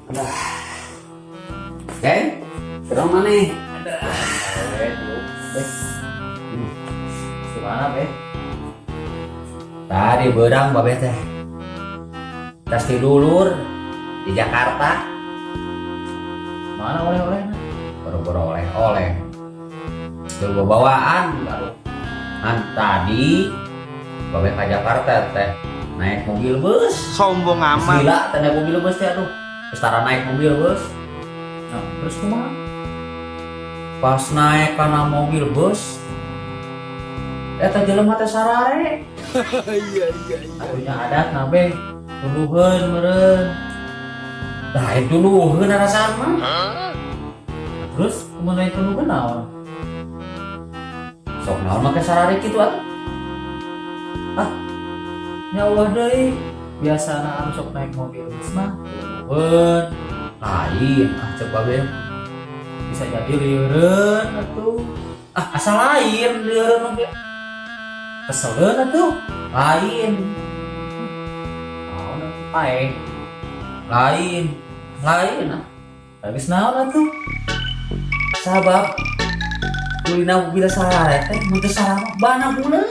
Alah. Oke, terus mana nih? Gimana, Be? Tadi berang babe teh. Tas dulur di Jakarta. Mana oleh-olehnya? Boro-boro oleh-oleh. Coba bawaan baru. Kan tadi babe ke Jakarta teh naik mobil bus. Sombong amat. Gila teh naik mobil bus teh aduh. Setara naik mobil bus. Nah, terus kumaha? Pas naik karena mobil bus, eta jelema teh sarare. Atunya adat nabe tuduheun meureun. Tah itu nuhun rasana mah. Terus kumaha tuduheun naon? Sok naon make sarare kitu atuh. Ya Allah deui. Biasana anu sok naik mobil bus mah tuduheun. Lain cek babe. Bisa jadi lieureun atuh. Asal lain lieureun mobil. Keseleun atuh. Lain, Naon atuh pae. lain, lain. Habis naon atuh? Sabab kulina mobil sarare teh mun teu sarana bana buleun.